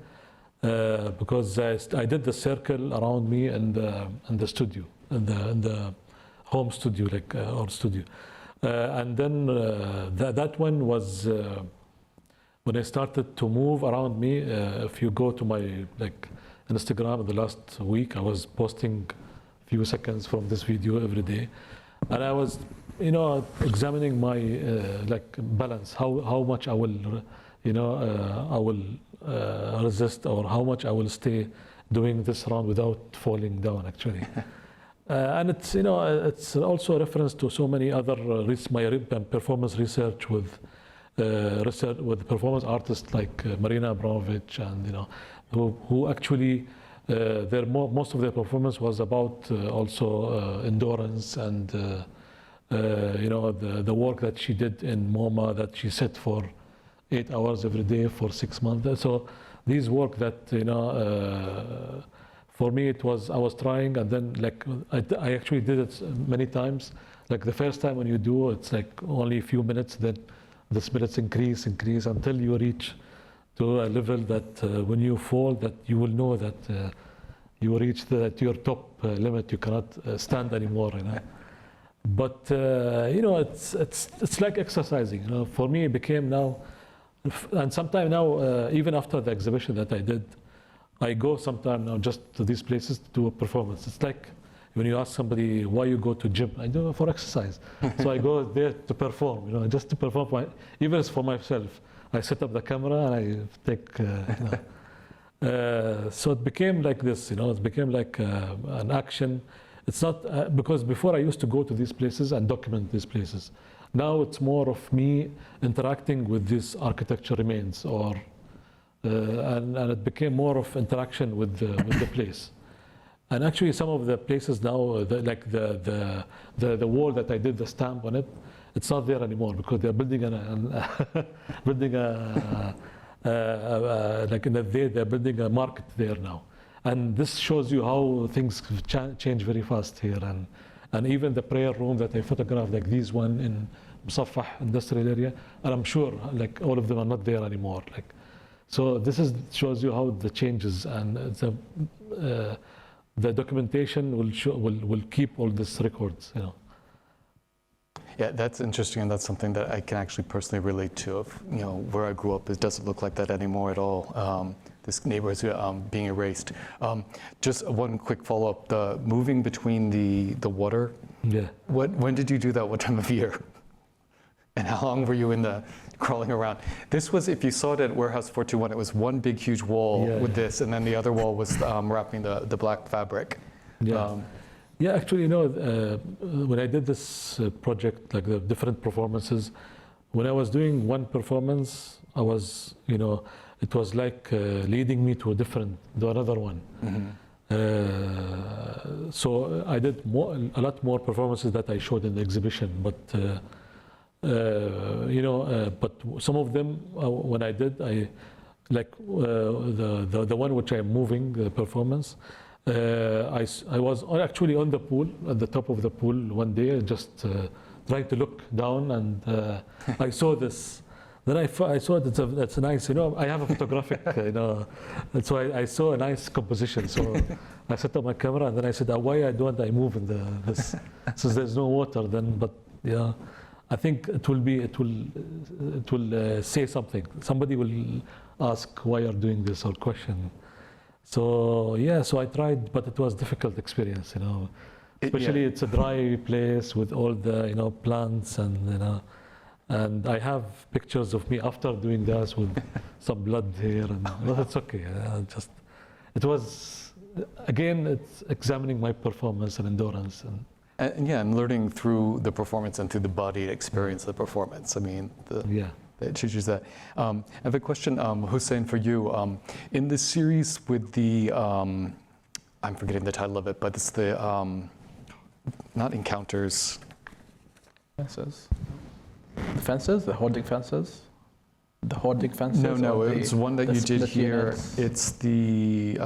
Speaker 2: because I did the circle around me in the studio, in the home studio, or studio. And then that one was when I started to move around me. If you go to my Instagram in the last week, I was posting few seconds from this video every day, and I was examining my balance, how much I will resist, or how much I will stay doing this round without falling down actually. And it's also a reference to so many other my performance research with performance artists like Marina Abramovich, and who actually most of their performance was about also endurance, and the work that she did in MoMA, that she sat for 8 hours every day for 6 months. So these work that for me I was trying, and then I actually did it many times. The first time when you do, it's only a few minutes, then the minutes increase until you reach to a level that when you fall, that you will know that you reach your top limit. You cannot stand anymore. But it's like exercising. For me, it became now, and sometime now, even after the exhibition that I did, I go sometime now just to these places to do a performance. It's like when you ask somebody why you go to gym, I do it for exercise. So I go there to perform, just to perform, even it's for myself. I set up the camera and I take, so it became like this, it became like an action. It's not, because before I used to go to these places and document these places. Now it's more of me interacting with these architecture remains, and it became more of interaction with the place. And actually some of the places now, the wall that I did the stamp on it, it's not there anymore because they're building like they're building a market there now. And this shows you how things change very fast here. And even the prayer room that I photographed, like this one in Musaffah industrial area, and I'm sure like all of them are not there anymore. Like, so this shows you how the changes, and the documentation will keep all these records, you know.
Speaker 1: Yeah, that's interesting, and that's something that I can actually personally relate to. Of, you know, where I grew up, it doesn't look like that anymore at all. This neighborhood's being erased. Just one quick follow-up: the moving between the water.
Speaker 2: Yeah.
Speaker 1: When did you do that? What time of year? And how long were you in the crawling around? This was, if you saw it at Warehouse 421, it was one big huge wall with this, and then the other wall was wrapping the black fabric.
Speaker 2: Yeah. Yeah, actually, you know, when I did this project, like the different performances, when I was doing one performance, I was, you know, it was like leading me to another one.
Speaker 1: Mm-hmm.
Speaker 2: So I did a lot more performances that I showed in the exhibition, but you know, but some of them when I did, like the one which I'm moving, the performance. I was actually on the pool, at the top of the pool one day, just trying to look down, and I saw this. Then I saw that's a nice, you know, I have a photographic, you know, so I saw a nice composition. So I set up my camera, and then I said, why don't I move in this? Since there's no water, then, but yeah, I think it will say something. Somebody will ask why you're doing this or question. So yeah, so I tried, but it was a difficult experience, you know. Especially it's a dry place with all the, you know, plants, and you know, and I have pictures of me after doing this with some blood here, and but it's okay. It was again, it's examining my performance and endurance,
Speaker 1: and yeah, and learning through the performance and through the body experience of the performance. I mean, it teaches that. I have a question, Hussain, for you. In this series with the, I'm forgetting the title of it, but it's the, not encounters.
Speaker 3: Fences. The fences? The hoarding fences? The hoarding fences?
Speaker 1: No, it's one that you did here.
Speaker 3: Units?
Speaker 1: It's the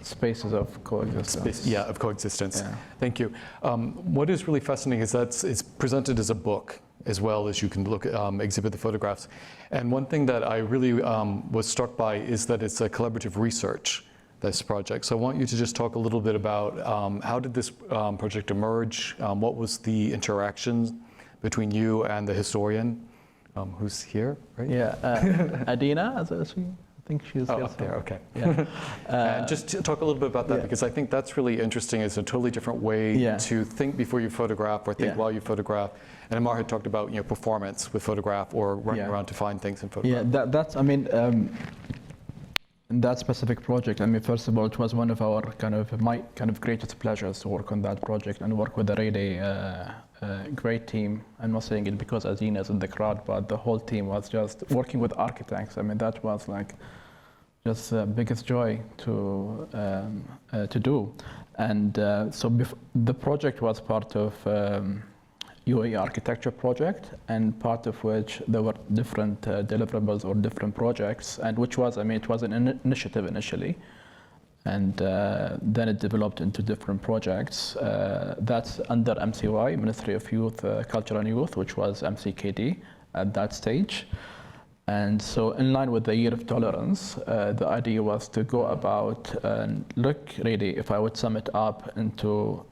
Speaker 3: Spaces of coexistence.
Speaker 1: of coexistence.
Speaker 3: Yeah.
Speaker 1: Thank you. What is really fascinating is that it's presented as a book, as well as you can look exhibit the photographs. And one thing that I really was struck by is that it's a collaborative research, this project. So I want you to just talk a little bit about how did this project emerge? What was the interaction between you and the historian, who's here, right?
Speaker 3: Yeah, Adina, I think she's here.
Speaker 1: Up there, okay.
Speaker 3: Yeah.
Speaker 1: And just to talk a little bit about that, because I think that's really interesting. It's a totally different way to think before you photograph or think while you photograph. And Ammar had talked about, you know, performance with photograph or running around to find things in photograph.
Speaker 3: Yeah, that's, I mean, in that specific project, I mean, first of all, it was one of our my greatest pleasures to work on that project and work with a really great team. I'm not saying it because Azina is in the crowd, but the whole team was just working with architects. I mean, that was like just the biggest joy to do. And so the project was part of UAE architecture project, and part of which there were different deliverables or different projects, and which was, I mean, it was an initiative initially, and then it developed into different projects. That's under MCY, Ministry of Youth, Culture and Youth, which was MCKD at that stage. And so in line with the Year of Tolerance, the idea was to go about and look really, if I would sum it up into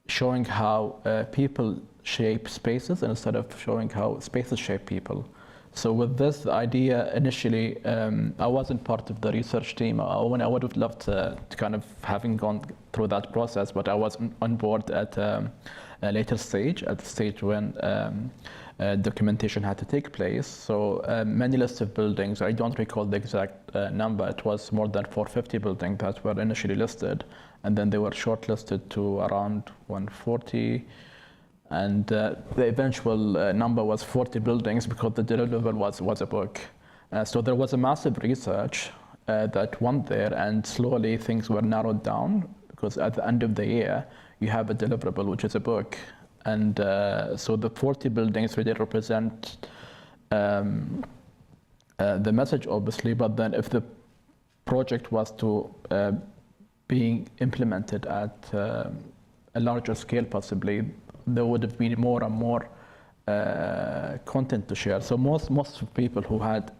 Speaker 3: showing how people shape spaces instead of showing how spaces shape people. So with this idea, initially, I wasn't part of the research team. I would have loved to kind of having gone through that process, but I was on board at a later stage, at the stage when documentation had to take place. So many lists of buildings, I don't recall the exact number, it was more than 450 buildings that were initially listed, and then they were shortlisted to around 140, and the eventual number was 40 buildings because the deliverable was a book. So there was a massive research that went there, and slowly things were narrowed down, because at the end of the year you have a deliverable, which is a book. And so the 40 buildings really represent the message, obviously, but then if the project was to being implemented at a larger scale, possibly, there would have been more and more content to share. So most people who had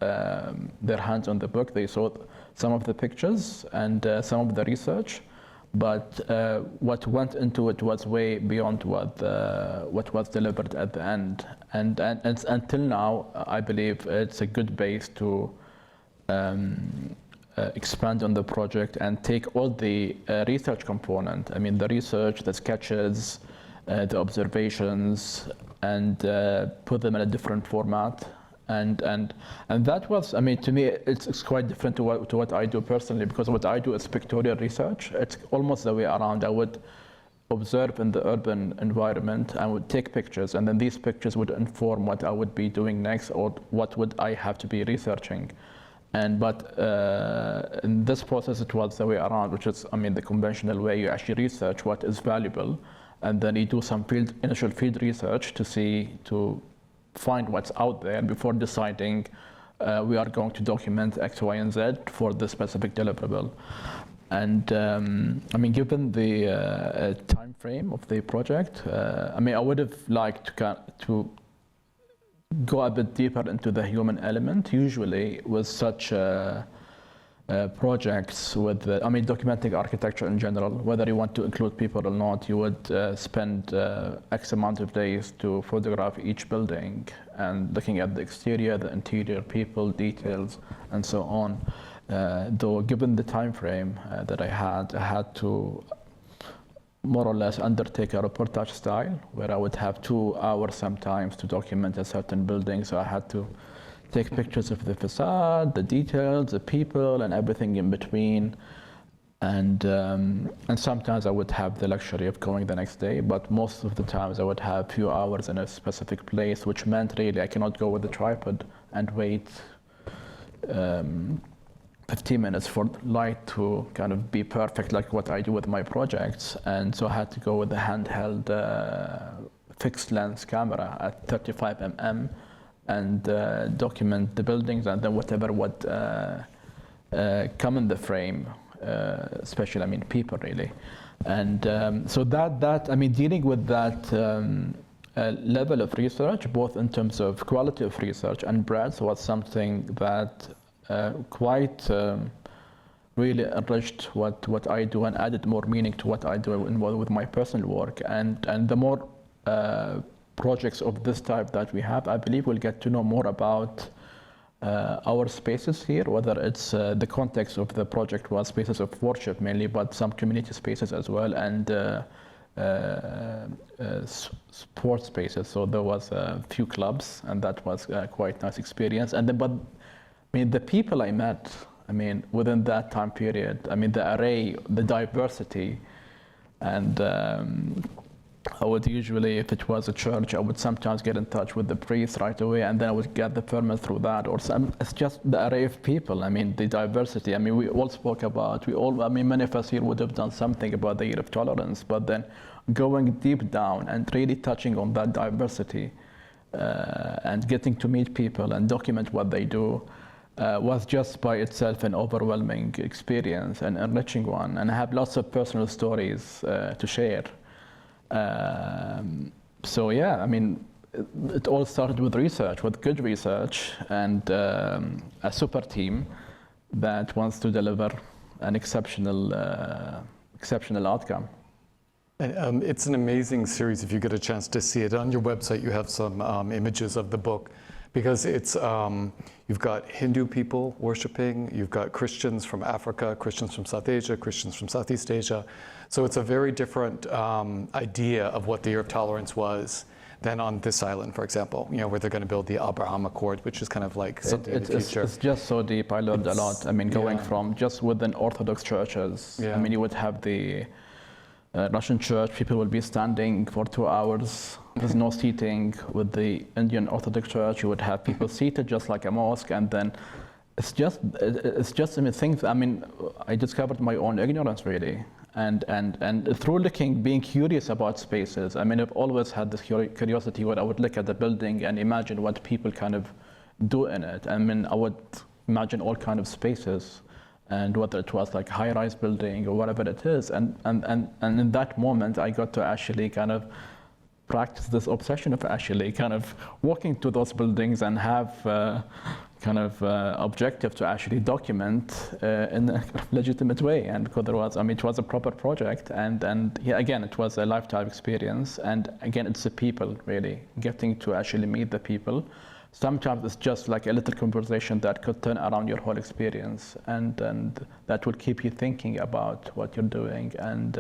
Speaker 3: their hands on the book, they saw some of the pictures and some of the research, but what went into it was way beyond what was delivered at the end. And until now, I believe it's a good base to expand on the project and take all the research component. I mean, the research, the sketches, the observations, and put them in a different format. And that was, I mean, to me, it's quite different to what I do personally, because what I do is pictorial research. It's almost the way around. I would observe in the urban environment, I would take pictures, and then these pictures would inform what I would be doing next, or what would I have to be researching. But in this process, it was the way around, which is, I mean, the conventional way. You actually research what is valuable, and then you do some initial field research to find what's out there before deciding we are going to document X, Y, and Z for the specific deliverable. And I mean, given the time frame of the project, I mean, I would have liked to go a bit deeper into the human element. Usually with such projects, I mean, documenting architecture in general, whether you want to include people or not, you would spend X amount of days to photograph each building and looking at the exterior, the interior, people, details, and so on. Though given the time frame that I had to more or less undertake a reportage style, where I would have 2 hours sometimes to document a certain building. So I had to take pictures of the facade, the details, the people, and everything in between. And sometimes I would have the luxury of going the next day, but most of the times I would have a few hours in a specific place, which meant really I cannot go with the tripod and wait 15 minutes for light to kind of be perfect, like what I do with my projects. And so I had to go with the handheld fixed lens camera at 35 mm and document the buildings, and then whatever would come in the frame, especially, I mean, people really. And so that I mean, dealing with that level of research, both in terms of quality of research and breadth, was something that quite really enriched what I do and added more meaning to what I do with my personal work. And the more projects of this type that we have, I believe we'll get to know more about our spaces here, whether it's the context of the project was spaces of worship mainly, but some community spaces as well, and sports spaces. So there was a few clubs, and that was quite nice experience. And then, but I mean, the people I met, I mean, within that time period, I mean, the array, the diversity, and I would usually, if it was a church, I would sometimes get in touch with the priest right away, and then I would get the permit through that. Or it's just the array of people. I mean, the diversity. I mean, we all spoke about, I mean, many of us here would have done something about the year of tolerance, but then going deep down and really touching on that diversity and getting to meet people and document what they do was just by itself an overwhelming experience, an enriching one. And I have lots of personal stories to share. So yeah, I mean, it all started with research, with good research, and a super team that wants to deliver an exceptional outcome.
Speaker 1: And it's an amazing series if you get a chance to see it. On your website, you have some images of the book, because it's you've got Hindu people worshiping, you've got Christians from Africa, Christians from South Asia, Christians from Southeast Asia. So it's a very different idea of what the Year of Tolerance was than on this island, for example, you know, where they're going to build the Abraham Accord, which is kind of like something in the future.
Speaker 3: It's just so deep. I learned a lot. I mean, going from just within Orthodox churches, I mean, you would have the Russian church, people will be standing for 2 hours. There's no seating. With the Indian Orthodox church, you would have people seated just like a mosque, and then it's just I mean, things. I mean, I discovered my own ignorance really, and through being curious about spaces. I mean, I've always had this curiosity where I would look at the building and imagine what people kind of do in it. I mean, I would imagine all kind of spaces, and whether it was like high-rise building or whatever it is. And in that moment, I got to actually kind of practice this obsession of actually kind of walking to those buildings and have objective to actually document in a legitimate way. And because there was, I mean, it was a proper project, and yeah, again, it was a lifetime experience. And again, it's the people, really, getting to actually meet the people. Sometimes it's just like a little conversation that could turn around your whole experience, and that will keep you thinking about what you're doing. And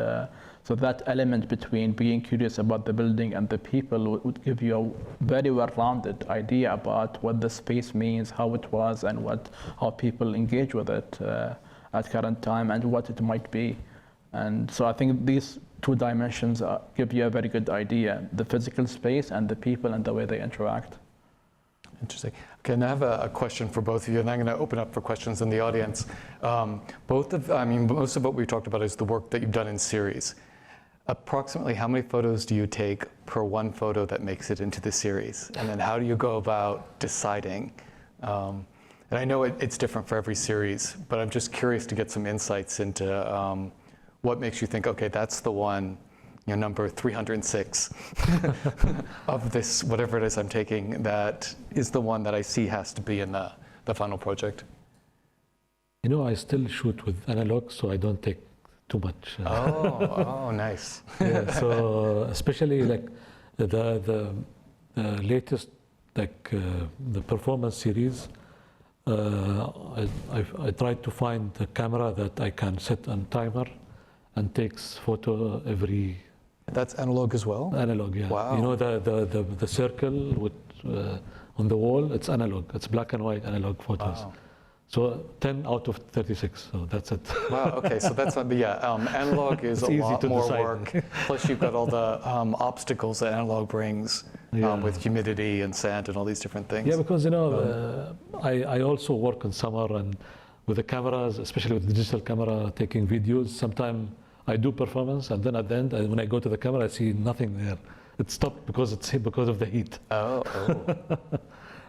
Speaker 3: so that element between being curious about the building and the people would give you a very well-rounded idea about what the space means, how it was, and how people engage with it at current time, and what it might be. And so I think these two dimensions give you a very good idea: the physical space and the people and the way they interact.
Speaker 1: Interesting. Okay, and I have a question for both of you, and I'm going to open up for questions in the audience. Most of what we talked about is the work that you've done in series. Approximately how many photos do you take per one photo that makes it into the series? And then how do you go about deciding? And I know it's different for every series, but I'm just curious to get some insights into what makes you think, okay, that's the one, number 306 of this, whatever it is I'm taking, that is the one that I see has to be in the final project.
Speaker 2: I still shoot with analog, so I don't take too much.
Speaker 1: Oh, nice.
Speaker 2: Yeah, so especially like the latest, like the performance series, I tried to find a camera that I can set on timer and takes photo every.
Speaker 1: That's analog as well?
Speaker 2: Analog, yeah.
Speaker 1: Wow.
Speaker 2: The circle with on the wall, it's analog. It's black and white analog photos.
Speaker 1: Wow.
Speaker 2: So 10 out of 36, so that's it.
Speaker 1: Wow, okay, so that's, analog is a lot more
Speaker 2: decide.
Speaker 1: work. Plus you've got all the obstacles that analog brings with humidity and sand and all these different things.
Speaker 2: Yeah, because, I also work in summer and with the cameras, especially with the digital camera, taking videos. Sometimes I do performance, and then at the end, when I go to the camera, I see nothing there. It stopped because of the heat.
Speaker 1: Oh.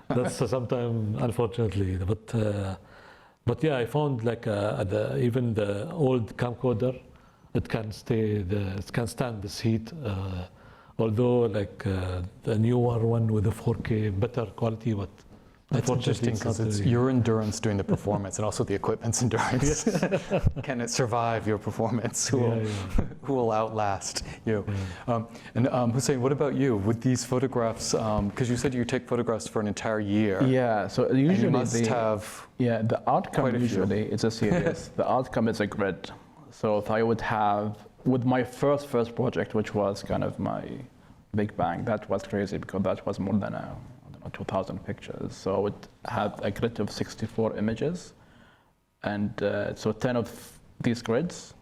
Speaker 2: That's sometimes, unfortunately, but yeah, I found like even the old camcorder, it can stand this heat. Although like the newer one with the 4K better quality, but
Speaker 1: that's interesting because it's your endurance doing the performance and also the equipment's endurance. Can it survive your performance? Who will outlast you?
Speaker 2: Yeah.
Speaker 1: And Hussain, what about you with these photographs? Because you said you take photographs for an entire year.
Speaker 3: Yeah, so usually
Speaker 1: you must have
Speaker 3: the outcome usually
Speaker 1: few.
Speaker 3: It's a series. The outcome is a grid. So if I would have, with my first project, which was kind of my big bang, that was crazy because that was more than 2,000 pictures. So I would have a grid of 64 images, and so 10 of these grids.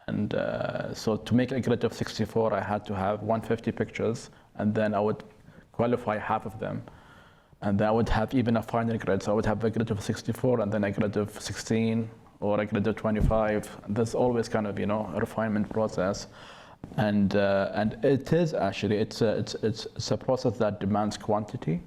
Speaker 3: And so to make a grid of 64, I had to have 150 pictures, and then I would qualify half of them. And then I would have even a final grid. So I would have a grid of 64, and then a grid of 16, or a grid of 25. And there's always kind of, a refinement process. And it is actually, it's a process that demands quantity.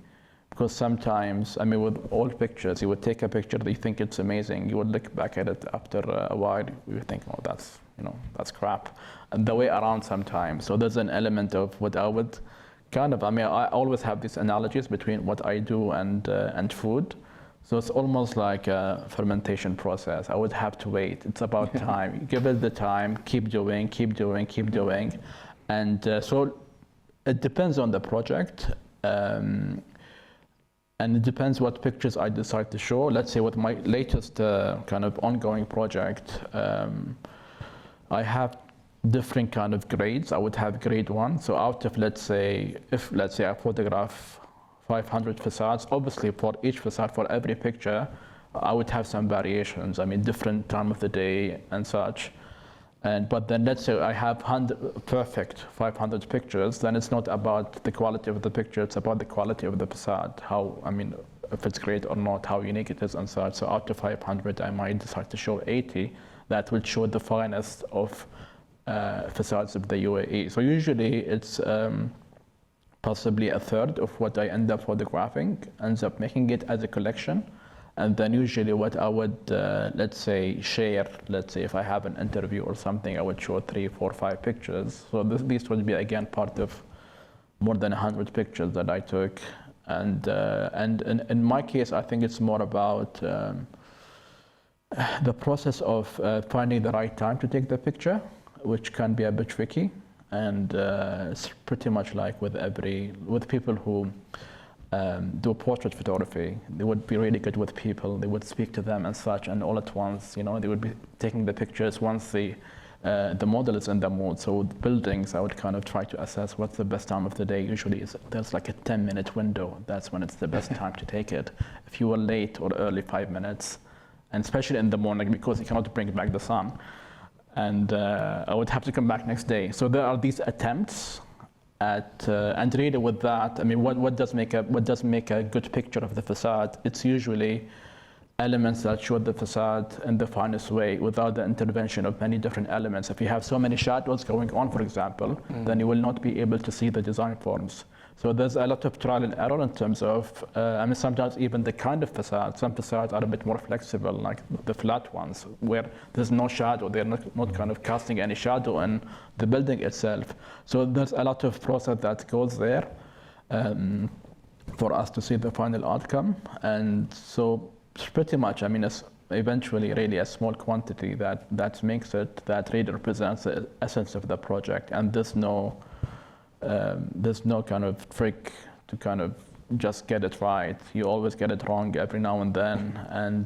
Speaker 3: Because sometimes, with old pictures, you would take a picture that you think it's amazing. You would look back at it after a while. You would think, oh, that's crap. And the way around sometimes. So there's an element of what I would I always have these analogies between what I do and food. So it's almost like a fermentation process. I would have to wait. It's about time. You give it the time, keep doing. And so it depends on the project. And it depends what pictures I decide to show. Let's say with my latest kind of ongoing project, I have different kind of grades. I would have grade 1. So out of, let's say I photograph 500 facades, obviously for each facade, for every picture, I would have some variations. Different time of the day and such. But then let's say I have perfect 500 pictures, then it's not about the quality of the picture, it's about the quality of the facade, if it's great or not, how unique it is and such. So out of 500, I might decide to show 80 that will show the finest of facades of the UAE. So usually it's possibly a third of what I end up photographing ends up making it as a collection. And then usually what I would, let's say, share, let's say if I have an interview or something, I would show 3, 4, 5 pictures. So these would be, again, part of more than 100 pictures that I took. And in my case, I think it's more about the process of finding the right time to take the picture, which can be a bit tricky. And it's pretty much like with people who do portrait photography. They would be really good with people. They would speak to them and such, and all at once, you know, they would be taking the pictures once the model is in the mood. So with buildings, I would kind of try to assess what's the best time of the day. Usually there's like a 10-minute window. That's when it's the best time to take it. If you were late or early, 5 minutes, and especially in the morning because you cannot bring back the sun. And I would have to come back next day. So there are these attempts at, and really with that, I mean, what does make a good picture of the facade? It's usually elements that show the facade in the finest way without the intervention of many different elements. If you have so many shadows going on, for example, then you will not be able to see the design forms. So there's a lot of trial and error in terms of, I mean, sometimes even the kind of facade. Some facades are a bit more flexible, like the flat ones, where there's no shadow. They're not kind of casting any shadow in the building itself. So there's a lot of process that goes there for us to see the final outcome. And so pretty much, I mean, it's eventually really a small quantity that makes it, that really represents the essence of the project. And there's no kind of trick to kind of just get it right. You always get it wrong every now and then, and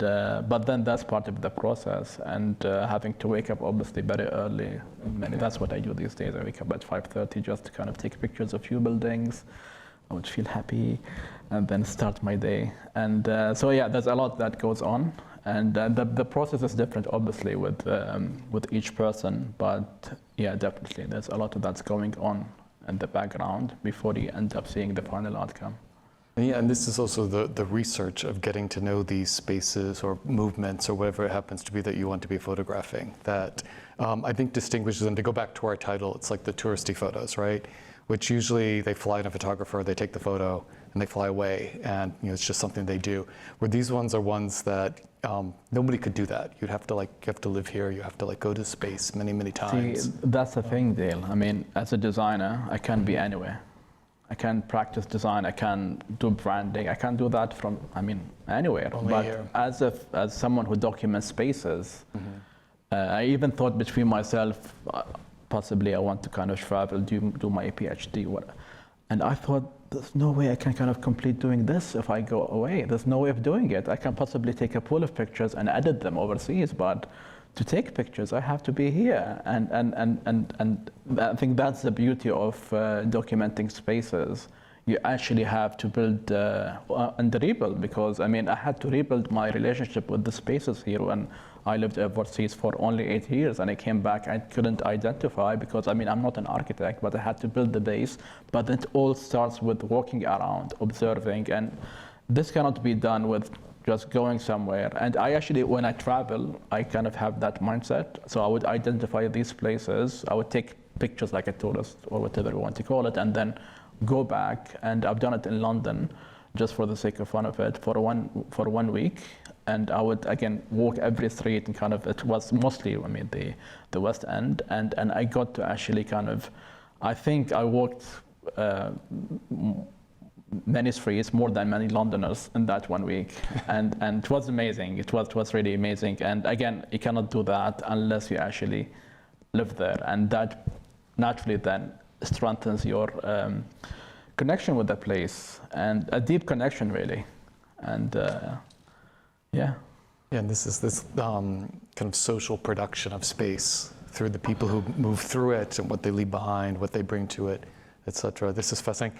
Speaker 3: but then that's part of the process. And having to wake up obviously very early. That's what I do these days. I wake up at 5:30 just to kind of take pictures of few buildings. I would feel happy, and then start my day. And so yeah, there's a lot that goes on, and the process is different obviously with each person. But yeah, definitely there's a lot of that's going on in the background before you end up seeing the final outcome.
Speaker 1: Yeah, and this is also the research of getting to know these spaces or movements or whatever it happens to be that you want to be photographing that I think distinguishes them. To go back to our title, it's like the touristy photos, right? Which usually they fly in a photographer, they take the photo, and they fly away, and you know it's just something they do. Where these ones are ones that nobody could do that. You have to live here. You have to like go to space many times.
Speaker 3: See, that's the thing, Dale. I mean, as a designer, I can be anywhere. I can practice design. I can do branding. I can do that from, I mean, anywhere.
Speaker 1: Only
Speaker 3: but
Speaker 1: here.
Speaker 3: As someone who documents spaces, I even thought between myself, possibly I want to kind of travel, do my PhD, and I thought, there's no way I can kind of complete doing this if I go away. There's no way of doing it. I can possibly take a pool of pictures and edit them overseas, but to take pictures, I have to be here. And I think that's the beauty of documenting spaces. You actually have to build and rebuild, because I mean, I had to rebuild my relationship with the spaces here when I lived overseas for only 8 years, and I came back, I couldn't identify because, I mean, I'm not an architect, but I had to build the base. But it all starts with walking around, observing, and this cannot be done with just going somewhere. And I actually, when I travel, I kind of have that mindset. So I would identify these places, I would take pictures like a tourist or whatever you want to call it, and then go back. And I've done it in London, just for the sake of fun of it, for one week. And I would, again, walk every street, and kind of, it was mostly, I mean, the West End. And I got to actually kind of, I think I walked many streets, more than many Londoners in that 1 week. And it was amazing. It was really amazing. And again, you cannot do that unless you actually live there. And that naturally then strengthens your connection with the place, and a deep connection, really. And yeah.
Speaker 1: Yeah, and this is this kind of social production of space through the people who move through it and what they leave behind, what they bring to it, etc. This is fascinating.